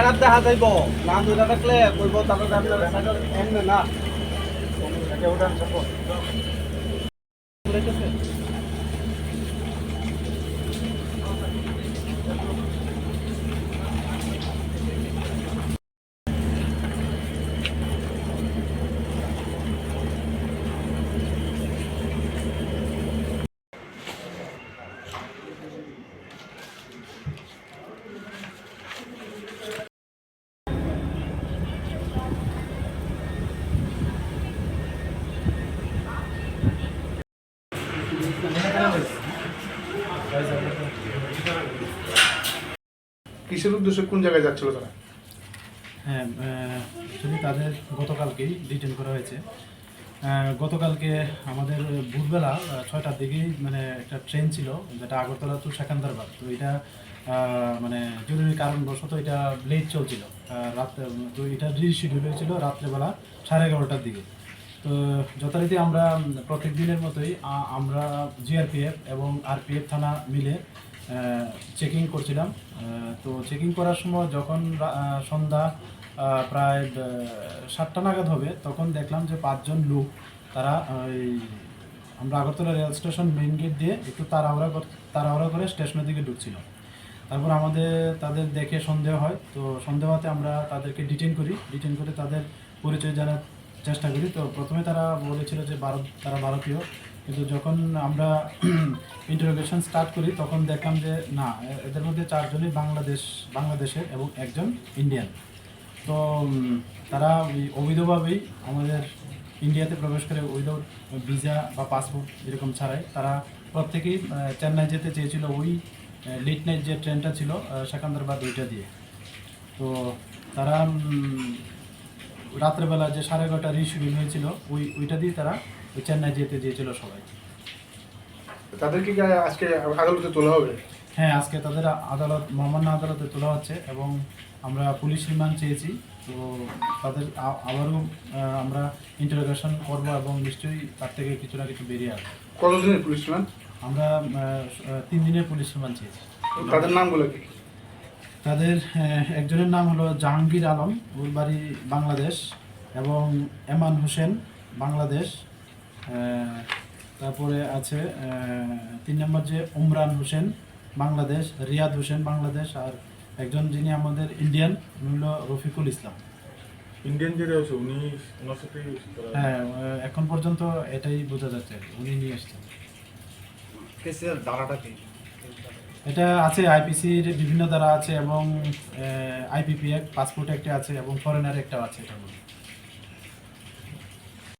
খারাপ দেখা যাইব না দুইটা থাকলে কইব তারপরে আপনার এমনি না উঠান সব কিসের উদ্দেশ্যে কোন জায়গায় যাচ্ছিল তারা? হ্যাঁ, অ্যাকচুয়ালি তাদের গতকালকেই ডিটেন করা হয়েছে। গতকালকে আমাদের ভোরবেলা 6টার দিকেই মানে একটা ট্রেন ছিল যেটা আগরতলা টু সেকেন্দ্রাবাদ। তো এটা মানে জরুরি কারণবশত এটা লেট চলছিল রাত্রে। তো এটা রিশিডিউল হয়েছিল রাত্রেবেলা 11:30টার দিকে। তো যথারীতি আমরা প্রত্যেক দিনের মতোই আমরা জিআরপিএফ এবং আরপিএফ থানা মিলে চেকিং করছিলাম। তো চেকিং করার সময় যখন সন্ধ্যা প্রায় 7টা নাগাদ হবে তখন দেখলাম যে 5জন লোক তারা আমরা Agartala rail station main gate দিয়ে একটু তাড়াহুড়া করে স্টেশনের দিকে ঢুকছিল। তারপর তাদের দেখে সন্দেহ হয়। তো সন্দেহ হতে আমরা তাদেরকে ডিটেন করে তাদের পরিচয় জানার চেষ্টা করি। তো প্রথমে তারা বলেছিল যে তারা ভারতীয়, কিন্তু যখন আমরা ইন্টারোগেশন স্টার্ট করি তখন দেখলাম যে না, এদের মধ্যে 4জনই বাংলাদেশের এবং একজন ইন্ডিয়ান। তো তারা অবৈধভাবেই আমাদের ইন্ডিয়াতে প্রবেশ করে উইদাউট ভিসা বা পাসপোর্ট এরকম ছাড়াই তারা প্রত্যেকেই চেন্নাই যেতে চেয়েছিল ওই লেট নাইট যে ট্রেনটা ছিল সেকেন্দ্রাবাদ ওইটা দিয়ে। তো তারা রাত্রেবেলা যে 11:30 রিশিডিউল হয়েছিল ওইটা দিয়ে তারা ওই চেন্নাই যেতে চেয়েছিল সবাই। তাদেরকে কি আজকে আদালতে তোলা হবে? হ্যাঁ, আজকে তাদের মহামান্য আদালতে তোলা হচ্ছে এবং আমরা পুলিশ রিমান্ড চেয়েছি। তো তাদের আবারও আমরা ইন্টারোগেশন করবো এবং নিশ্চয়ই তার থেকে কিছু না কিছু বেরিয়ে আসবে। কতদিনের পুলিশ রিমান্ড? আমরা 3 দিনের পুলিশ রিমান্ড চেয়েছি। তাদের নামগুলো কি? তাদের একজনের নাম হলো জাহাঙ্গীর আলম, ওর বাড়ি বাংলাদেশ, এবং এমান হোসেন বাংলাদেশ। তারপরে আছে 3 নম্বর যে উমরান হোসেন বাংলাদেশ, রিয়াদ হোসেন বাংলাদেশ, আর একজন যিনি আমাদের ইন্ডিয়ান উনি হলো রফিকুল ইসলাম। ইন্ডিয়ান যে রয়েছে উনি ওনার সাথে হ্যাঁ, এখন পর্যন্ত এটাই বোঝা যাচ্ছে, উনি নিয়ে এসছেন। কেসের ধারাটা কি? এটা আছে আইপিসির বিভিন্ন ধারা আছে এবং আইপিপি অ্যাক্ট, পাসপোর্ট অ্যাক্টে আছে এবং ফরেনার একটাও আছে এটার মধ্যে।